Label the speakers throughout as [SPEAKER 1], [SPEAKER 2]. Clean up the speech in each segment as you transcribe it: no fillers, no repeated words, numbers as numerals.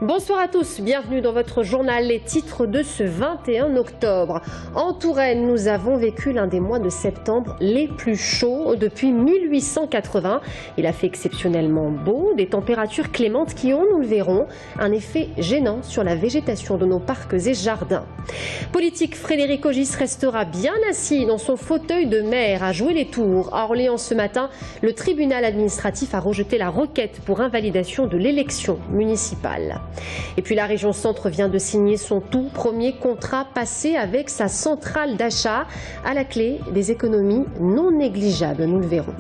[SPEAKER 1] Bonsoir à tous, bienvenue dans votre journal. Les titres de ce 21 octobre. En Touraine, nous avons vécu l'un des mois de septembre les plus chauds depuis 1880. Il a fait exceptionnellement beau, des températures clémentes qui ont, nous le verrons, un effet gênant sur la végétation de nos parcs et jardins. Politique, Frédéric Ogis restera bien assis dans son fauteuil de maire à jouer les tours. À Orléans ce matin, le tribunal administratif a rejeté la requête pour invalidation de l'élection municipale. Et puis la région Centre vient de signer son tout premier contrat passé avec sa centrale d'achat. À la clé, des économies non négligeables, nous le verrons.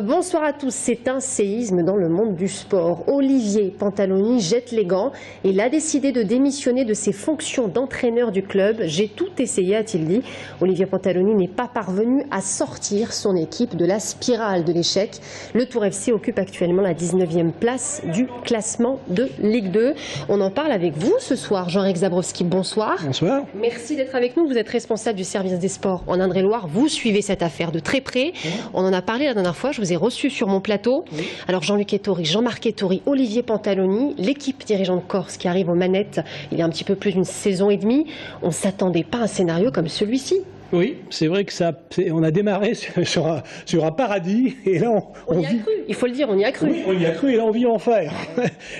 [SPEAKER 1] Bonsoir à tous. C'est un séisme dans le monde du sport. Olivier Pantaloni jette les gants. Il a décidé de démissionner de ses fonctions d'entraîneur du club. J'ai tout essayé, a-t-il dit. Olivier Pantaloni n'est pas parvenu à sortir son équipe de la spirale de l'échec. Le Tour FC occupe actuellement la 19e place du classement de Ligue 2. On en parle avec vous ce soir. Jean-Éric Zabrowski, bonsoir.
[SPEAKER 2] Bonsoir.
[SPEAKER 1] Merci d'être avec nous. Vous êtes responsable du service des sports en Indre-et-Loire. Vous suivez cette affaire de très près. On en a parlé la dernière fois. Je vous ai reçu sur mon plateau. Oui. Alors Jean-Luc Ettori, Jean-Marc Ettori, Olivier Pantaloni, l'équipe dirigeante corse qui arrive aux manettes il y a un petit peu plus d'une saison et demie. On ne s'attendait pas à un scénario comme celui-ci.
[SPEAKER 2] Oui, c'est vrai que on a démarré sur un paradis et là
[SPEAKER 1] on y a cru, il faut le dire, on y a cru.
[SPEAKER 2] Oui, on y a cru et là on vit enfer.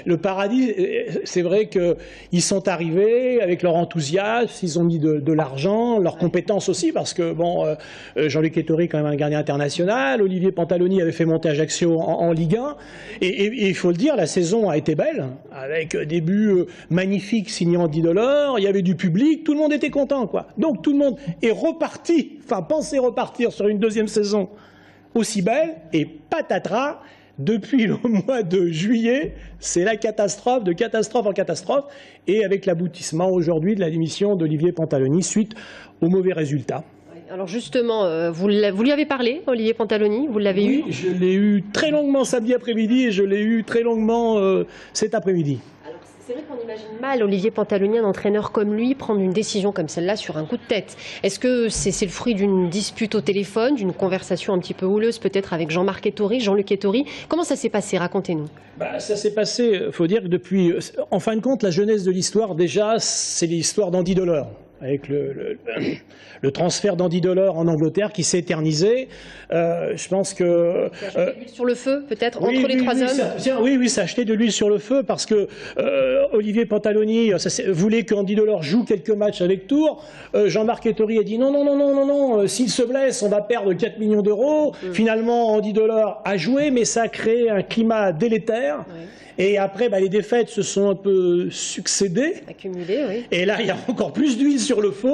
[SPEAKER 2] Le paradis, c'est vrai qu'ils sont arrivés avec leur enthousiasme, ils ont mis de l'argent, leurs compétences aussi, parce que bon, Jean-Luc Ettori quand même un gardien international, Olivier Pantaloni avait fait monter Ajaccio en Ligue 1 et il faut le dire, la saison a été belle, avec des buts magnifiques signés Andy Delors, il y avait du public, tout le monde était content, quoi. Donc tout le monde est pensez repartir sur une deuxième saison aussi belle, et patatras, depuis le mois de juillet, c'est la catastrophe, de catastrophe en catastrophe, et avec l'aboutissement aujourd'hui de la démission d'Olivier Pantaloni suite aux mauvais résultats.
[SPEAKER 1] Alors justement, vous lui avez parlé, Olivier Pantaloni, vous l'avez eu?
[SPEAKER 2] Oui, je l'ai eu très longuement samedi après-midi et je l'ai eu très longuement cet après-midi.
[SPEAKER 1] C'est vrai qu'on imagine mal Olivier Pantaloni, un entraîneur comme lui, prendre une décision comme celle-là sur un coup de tête. Est-ce que c'est le fruit d'une dispute au téléphone, d'une conversation un petit peu houleuse peut-être avec Jean-Marc Ettori, Jean-Luc Ettori? Comment ça s'est passé? Racontez-nous.
[SPEAKER 2] Ça s'est passé, il faut dire que depuis, en fin de compte, la genèse de l'histoire, déjà, c'est l'histoire d'Andy Delors. Avec le transfert d'Andy Delors en Angleterre qui s'est éternisé. Je pense que...
[SPEAKER 1] Ça a acheté de l'huile sur le feu, peut-être, entre les trois hommes?
[SPEAKER 2] Oui, ça a acheté de l'huile sur le feu parce que Olivier Pantaloni voulait qu'Andy Delors joue quelques matchs avec Tours. Jean-Marc Ettori a dit non, s'il se blesse, on va perdre 4 millions d'euros. Finalement, Andy Delors a joué, mais ça a créé un climat délétère. Oui. Et après, les défaites se sont un peu succédées.
[SPEAKER 1] Accumulées, oui.
[SPEAKER 2] Et là, il y a encore plus d'huile sur le feu.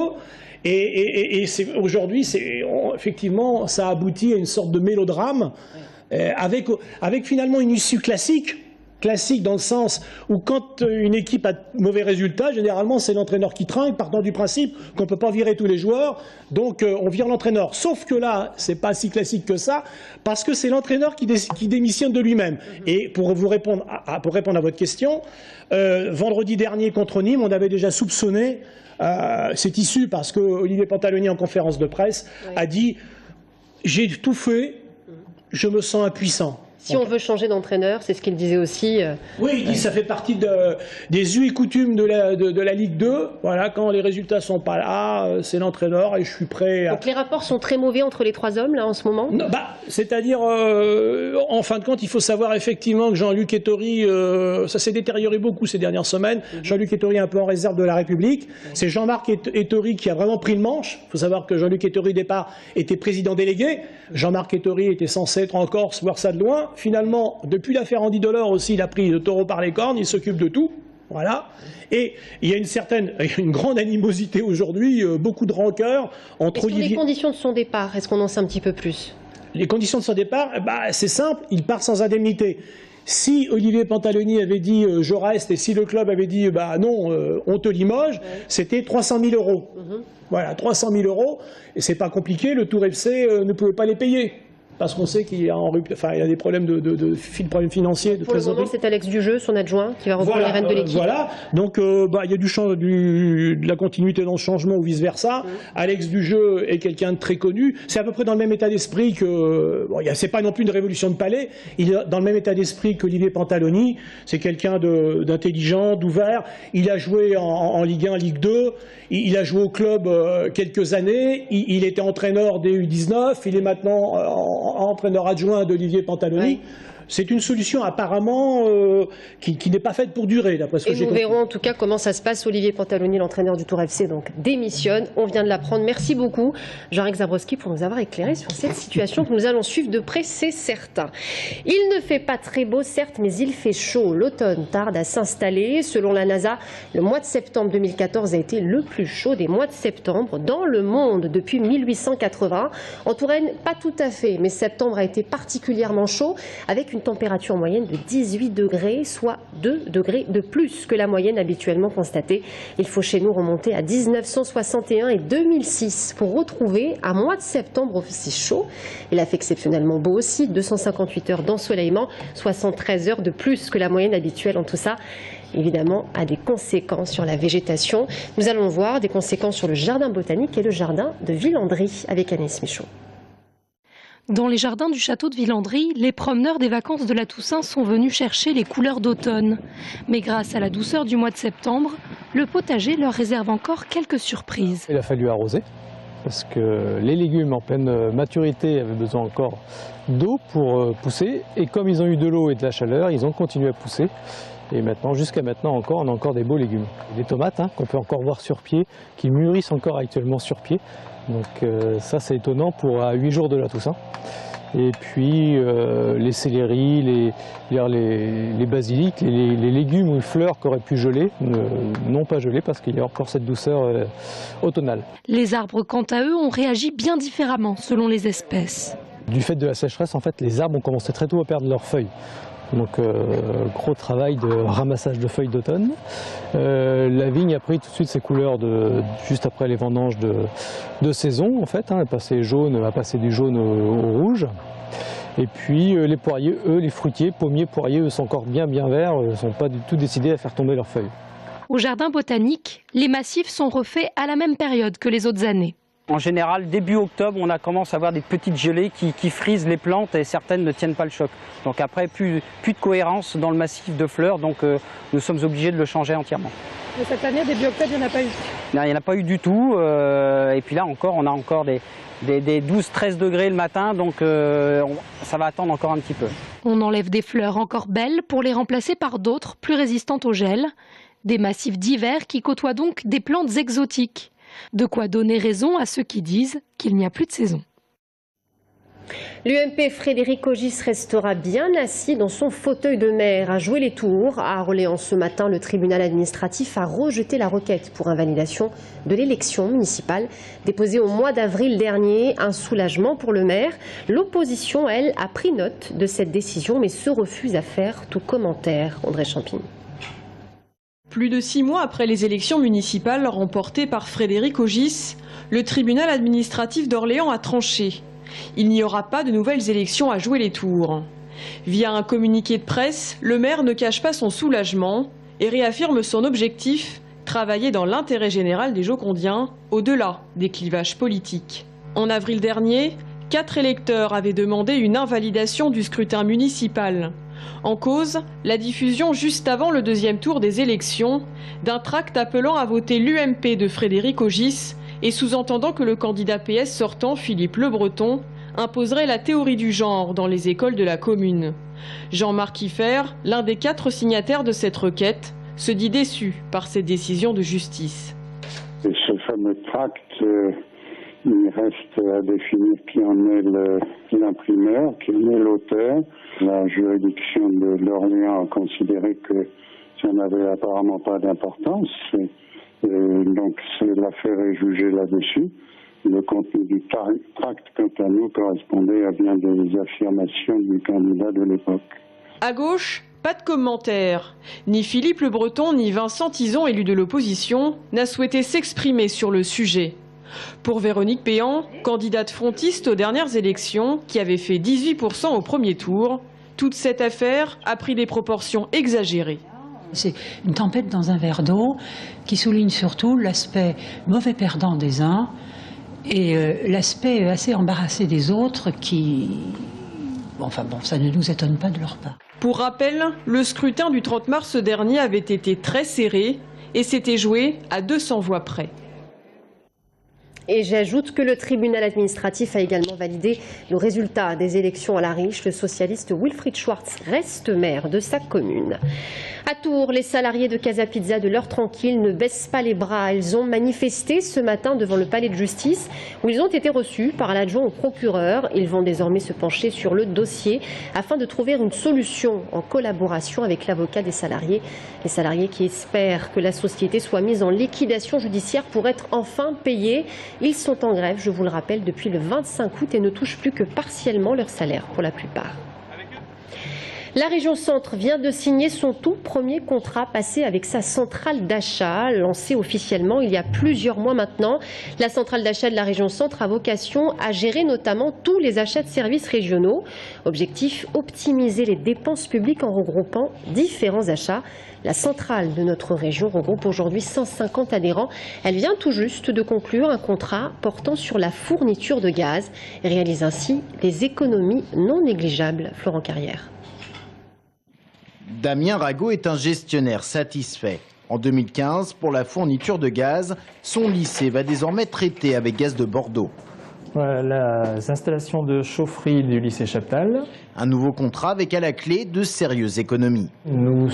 [SPEAKER 2] Et aujourd'hui, effectivement, ça aboutit à une sorte de mélodrame, avec finalement une issue classique dans le sens où quand une équipe a de mauvais résultats, généralement c'est l'entraîneur qui trinque, partant du principe qu'on ne peut pas virer tous les joueurs, donc on vire l'entraîneur. Sauf que là, c'est pas si classique que ça, parce que c'est l'entraîneur qui démissionne de lui-même. Et pour répondre à votre question, vendredi dernier contre Nîmes, on avait déjà soupçonné cette issue, parce que Olivier Pantaloni en conférence de presse a dit « j'ai tout fait, je me sens impuissant ».
[SPEAKER 1] Si on veut changer d'entraîneur, c'est ce qu'il disait aussi.
[SPEAKER 2] Oui, il dit ça fait partie des us et coutumes de la Ligue 2. Voilà, quand les résultats sont pas là, c'est l'entraîneur et je suis prêt à...
[SPEAKER 1] Donc les rapports sont très mauvais entre les trois hommes, là, en ce moment?
[SPEAKER 2] C'est-à-dire, en fin de compte, il faut savoir effectivement que Jean-Luc Ettori, ça s'est détérioré beaucoup ces dernières semaines. Jean-Luc Ettori est un peu en réserve de la République. C'est Jean-Marc Ettori qui a vraiment pris le manche. Il faut savoir que Jean-Luc Ettori, au départ, était président délégué. Jean-Marc Ettori était censé être en Corse, voir ça de loin. Finalement, depuis l'affaire Andy Delors aussi, il a pris le taureau par les cornes, il s'occupe de tout. Voilà. Et il y a une grande animosité aujourd'hui, beaucoup de rancœur entre
[SPEAKER 1] Olivier... les conditions de son départ, est-ce qu'on en sait un petit peu plus?
[SPEAKER 2] Les conditions de son départ, c'est simple, il part sans indemnité. Si Olivier Pantaloni avait dit je reste et si le club avait dit non, on te limoge, c'était 300 000 euros. Voilà, 300 000 euros, et c'est pas compliqué, le Tour FC ne pouvait pas les payer. parce qu'on sait qu'il y a, il y a des problèmes de financiers, de
[SPEAKER 1] Pour le
[SPEAKER 2] trésorerie.
[SPEAKER 1] moment, c'est Alex Dujeu, son adjoint, qui va reprendre les rênes de l'équipe.
[SPEAKER 2] Voilà, donc il y a de la continuité dans le changement ou vice-versa. Alex Dujeu est quelqu'un de très connu. C'est à peu près dans le même état d'esprit que... c'est pas non plus une révolution de palais. Il est dans le même état d'esprit qu'Olivier Pantaloni. C'est quelqu'un d'intelligent, d'ouvert. Il a joué en Ligue 1, Ligue 2. Il a joué au club quelques années. Il était entraîneur des U19. Il est maintenant entraîneur adjoint d'Olivier Pantaloni. Oui. C'est une solution apparemment qui n'est pas faite pour durer, d'après ce que j'ai compris.
[SPEAKER 1] Et nous verrons en tout cas comment ça se passe. Olivier Pantaloni, l'entraîneur du Tour FC, donc démissionne. On vient de l'apprendre. Merci beaucoup, Jean-Marc Zabrowski, pour nous avoir éclairé sur cette situation que nous allons suivre de près, c'est certain. Il ne fait pas très beau, certes, mais il fait chaud. L'automne tarde à s'installer. Selon la NASA, le mois de septembre 2014 a été le plus chaud des mois de septembre dans le monde depuis 1880. En Touraine, pas tout à fait, mais septembre a été particulièrement chaud, avec une température moyenne de 18 degrés, soit 2 degrés de plus que la moyenne habituellement constatée. Il faut chez nous remonter à 1961 et 2006 pour retrouver un mois de septembre aussi chaud. Il a fait exceptionnellement beau aussi, 258 heures d'ensoleillement, 73 heures de plus que la moyenne habituelle. En tout ça, évidemment, a des conséquences sur la végétation. Nous allons voir des conséquences sur le jardin botanique et le jardin de Villandry avec Anaïs Michaud.
[SPEAKER 3] Dans les jardins du château de Villandry, les promeneurs des vacances de la Toussaint sont venus chercher les couleurs d'automne. Mais grâce à la douceur du mois de septembre, le potager leur réserve encore quelques surprises.
[SPEAKER 4] Il a fallu arroser parce que les légumes en pleine maturité avaient besoin encore d'eau pour pousser. Et comme ils ont eu de l'eau et de la chaleur, ils ont continué à pousser. Et maintenant, jusqu'à maintenant encore, on a encore des beaux légumes. Des tomates qu'on peut encore voir sur pied, qui mûrissent encore actuellement sur pied. Donc ça c'est étonnant pour à 8 jours de la Toussaint. Et puis les céleris, les basiliques, les légumes ou les fleurs qui auraient pu geler n'ont pas gelé parce qu'il y a encore cette douceur automnale.
[SPEAKER 3] Les arbres quant à eux ont réagi bien différemment selon les espèces.
[SPEAKER 4] Du fait de la sécheresse, en fait, les arbres ont commencé très tôt à perdre leurs feuilles. Donc gros travail de ramassage de feuilles d'automne. La vigne a pris tout de suite ses couleurs juste après les vendanges de saison en fait. Elle a passé du jaune au rouge. Et puis les poiriers, eux, les fruitiers, pommiers, poiriers, eux sont encore bien verts, ne sont pas du tout décidés à faire tomber leurs feuilles.
[SPEAKER 3] Au jardin botanique, les massifs sont refaits à la même période que les autres années.
[SPEAKER 5] En général, début octobre, on commence à avoir des petites gelées qui frisent les plantes et certaines ne tiennent pas le choc. Donc après, plus de cohérence dans le massif de fleurs, donc nous sommes obligés de le changer entièrement.
[SPEAKER 6] Et cette année, début octobre, il n'y en a pas eu?
[SPEAKER 5] Non, il n'y en a pas eu du tout. Et puis là encore, on a encore des 12-13 degrés le matin, donc ça va attendre encore un petit peu.
[SPEAKER 3] On enlève des fleurs encore belles pour les remplacer par d'autres plus résistantes au gel. Des massifs divers qui côtoient donc des plantes exotiques. De quoi donner raison à ceux qui disent qu'il n'y a plus de saison.
[SPEAKER 1] L'UMP Frédéric Ogis restera bien assis dans son fauteuil de maire à jouer les tours. À Orléans ce matin, le tribunal administratif a rejeté la requête pour invalidation de l'élection municipale déposée au mois d'avril dernier. Un soulagement pour le maire. L'opposition, elle, a pris note de cette décision mais se refuse à faire tout commentaire. André Champigny.
[SPEAKER 7] Plus de 6 mois après les élections municipales remportées par Frédéric Ogis, le tribunal administratif d'Orléans a tranché. Il n'y aura pas de nouvelles élections à jouer les tours. Via un communiqué de presse, le maire ne cache pas son soulagement et réaffirme son objectif, travailler dans l'intérêt général des Jocondiens, au-delà des clivages politiques. En avril dernier, 4 électeurs avaient demandé une invalidation du scrutin municipal. En cause, la diffusion juste avant le deuxième tour des élections d'un tract appelant à voter l'UMP de Frédéric Ogis et sous-entendant que le candidat PS sortant, Philippe Le Breton, imposerait la théorie du genre dans les écoles de la commune. Jean-Marc Kiffer, l'un des 4 signataires de cette requête, se dit déçu par cette décision de justice.
[SPEAKER 8] Et ce fameux tract, il reste à définir qui en est l'imprimeur, qui en est l'auteur. La juridiction de l'Orléans a considéré que ça n'avait apparemment pas d'importance. Donc l'affaire est jugée là-dessus. Le contenu du tract, quant à nous, correspondait à bien des affirmations du candidat de l'époque.
[SPEAKER 7] À gauche, pas de commentaire. Ni Philippe Le Breton, ni Vincent Tison, élu de l'opposition, n'a souhaité s'exprimer sur le sujet. Pour Véronique Péan, candidate frontiste aux dernières élections, qui avait fait 18% au premier tour, toute cette affaire a pris des proportions exagérées.
[SPEAKER 9] C'est une tempête dans un verre d'eau qui souligne surtout l'aspect mauvais perdant des uns et l'aspect assez embarrassé des autres qui... Enfin bon, ça ne nous étonne pas de leur part.
[SPEAKER 7] Pour rappel, le scrutin du 30 mars dernier avait été très serré et s'était joué à 200 voix près.
[SPEAKER 1] Et j'ajoute que le tribunal administratif a également validé le résultat des élections à La Riche. Le socialiste Wilfried Schwartz reste maire de sa commune. À Tours, les salariés de Casa Pizza de l'Heure Tranquille ne baissent pas les bras. Ils ont manifesté ce matin devant le palais de justice où ils ont été reçus par l'adjoint au procureur. Ils vont désormais se pencher sur le dossier afin de trouver une solution en collaboration avec l'avocat des salariés. Les salariés qui espèrent que la société soit mise en liquidation judiciaire pour être enfin payés. Ils sont en grève, je vous le rappelle, depuis le 25 août et ne touchent plus que partiellement leur salaire pour la plupart. La région Centre vient de signer son tout premier contrat passé avec sa centrale d'achat, lancée officiellement il y a plusieurs mois maintenant. La centrale d'achat de la région Centre a vocation à gérer notamment tous les achats de services régionaux. Objectif, optimiser les dépenses publiques en regroupant différents achats. La centrale de notre région regroupe aujourd'hui 150 adhérents. Elle vient tout juste de conclure un contrat portant sur la fourniture de gaz et réalise ainsi des économies non négligeables. Florent Carrière.
[SPEAKER 10] Damien Rago est un gestionnaire satisfait. En 2015, pour la fourniture de gaz, son lycée va désormais traiter avec Gaz de Bordeaux.
[SPEAKER 11] Voilà, les installations de chaufferie du lycée Chaptal.
[SPEAKER 10] Un nouveau contrat avec à la clé de sérieuses économies.
[SPEAKER 11] Nous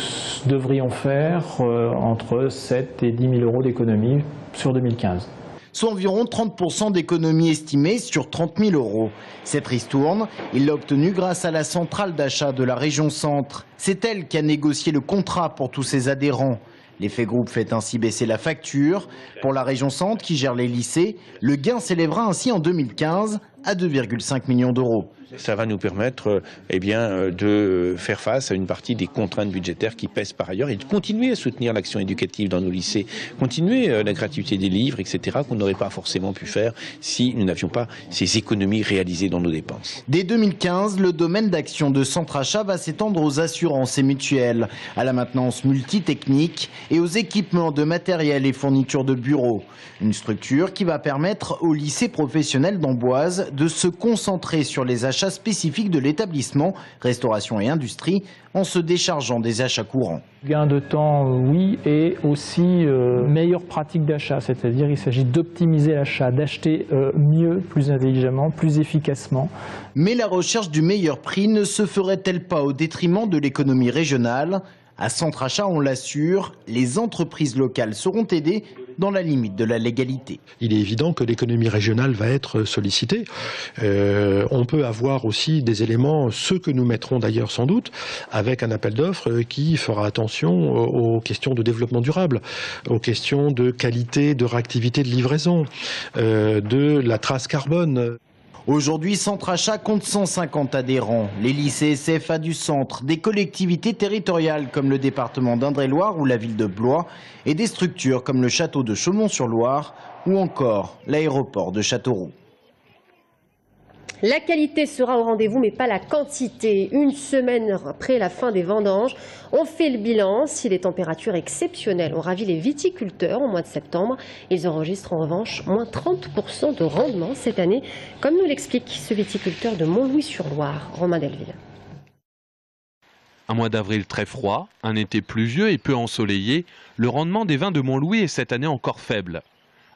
[SPEAKER 11] devrions faire entre 7 et 10 000 euros d'économies sur 2015.
[SPEAKER 10] Soit environ 30% d'économies estimées sur 30 000 euros. Cette ristourne, il l'a obtenue grâce à la centrale d'achat de la région Centre. C'est elle qui a négocié le contrat pour tous ses adhérents. L'effet groupe fait ainsi baisser la facture. Pour la région Centre qui gère les lycées, le gain s'élèvera ainsi en 2015 à 2,5 millions d'euros.
[SPEAKER 12] Ça va nous permettre de faire face à une partie des contraintes budgétaires qui pèsent par ailleurs et de continuer à soutenir l'action éducative dans nos lycées, continuer la gratuité des livres, etc., qu'on n'aurait pas forcément pu faire si nous n'avions pas ces économies réalisées dans nos dépenses.
[SPEAKER 10] Dès 2015, le domaine d'action de Centre Achat va s'étendre aux assurances et mutuelles, à la maintenance multitechnique et aux équipements de matériel et fournitures de bureaux. Une structure qui va permettre au lycée professionnel d'Amboise de se concentrer sur les achats spécifiques de l'établissement, restauration et industrie, en se déchargeant des achats courants.
[SPEAKER 11] Gain de temps, oui, et aussi meilleure pratique d'achat, c'est-à-dire il s'agit d'optimiser l'achat, d'acheter mieux, plus intelligemment, plus efficacement.
[SPEAKER 10] Mais la recherche du meilleur prix ne se ferait-elle pas au détriment de l'économie régionale ? À Centre Achat, on l'assure, les entreprises locales seront aidées dans la limite de la légalité.
[SPEAKER 13] Il est évident que l'économie régionale va être sollicitée. On peut avoir aussi des éléments, ceux que nous mettrons d'ailleurs sans doute, avec un appel d'offres qui fera attention aux questions de développement durable, aux questions de qualité, de réactivité de livraison, de la trace carbone.
[SPEAKER 10] Aujourd'hui, Centre Achat compte 150 adhérents. Les lycées CFA du centre, des collectivités territoriales comme le département d'Indre-et-Loire ou la ville de Blois, et des structures comme le château de Chaumont-sur-Loire ou encore l'aéroport de Châteauroux.
[SPEAKER 1] La qualité sera au rendez-vous, mais pas la quantité. Une semaine après la fin des vendanges, on fait le bilan. Si les températures exceptionnelles ont ravi les viticulteurs au mois de septembre, ils enregistrent en revanche moins 30% de rendement cette année, comme nous l'explique ce viticulteur de Montlouis-sur-Loire, Romain Delville.
[SPEAKER 14] Un mois d'avril très froid, un été pluvieux et peu ensoleillé, le rendement des vins de Montlouis est cette année encore faible.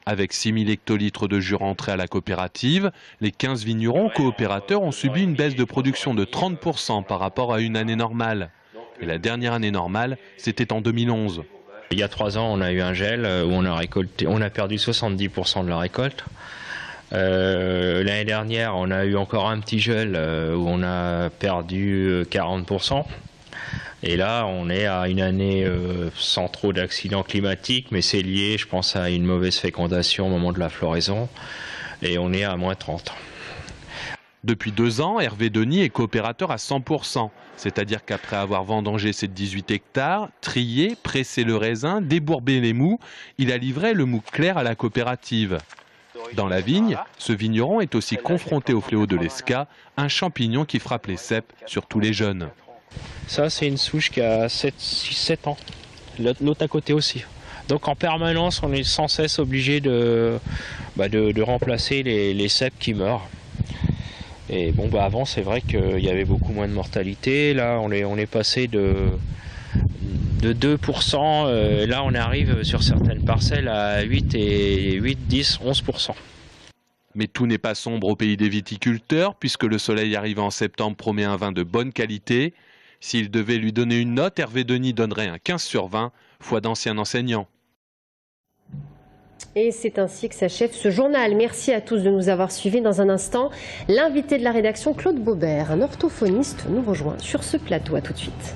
[SPEAKER 14] Avec 6 000 hectolitres de jus rentrés à la coopérative, les 15 vignerons coopérateurs ont subi une baisse de production de 30% par rapport à une année normale. Et la dernière année normale, c'était en 2011.
[SPEAKER 15] Il y a 3 ans, on a eu un gel où on a perdu 70% de la récolte. L'année dernière, on a eu encore un petit gel où on a perdu 40%. Et là, on est à une année sans trop d'accidents climatiques, mais c'est lié, je pense, à une mauvaise fécondation au moment de la floraison. Et on est à moins 30.
[SPEAKER 14] Depuis 2 ans, Hervé Denis est coopérateur à 100%. C'est-à-dire qu'après avoir vendangé ses 18 hectares, trié, pressé le raisin, débourbé les mous, il a livré le mou clair à la coopérative. Dans la vigne, ce vigneron est aussi confronté au fléau de l'esca, un champignon qui frappe les cèpes, surtout les jeunes.
[SPEAKER 15] Ça, c'est une souche qui a 6-7 ans. L'autre à côté aussi. Donc en permanence, on est sans cesse obligé de remplacer les cèpes qui meurent. Et bon, avant, c'est vrai qu'il y avait beaucoup moins de mortalité. Là, on est passé de 2%. Là, on arrive sur certaines parcelles à 8, 10, 11%.
[SPEAKER 14] Mais tout n'est pas sombre au pays des viticulteurs, puisque le soleil arrivé en septembre promet un vin de bonne qualité. S'il devait lui donner une note, Hervé Denis donnerait un 15 sur 20, foi d'ancien enseignant.
[SPEAKER 1] Et c'est ainsi que s'achève ce journal. Merci à tous de nous avoir suivis. Dans un instant, l'invité de la rédaction, Claude Baubert, un orthophoniste, nous rejoint sur ce plateau. À tout de suite.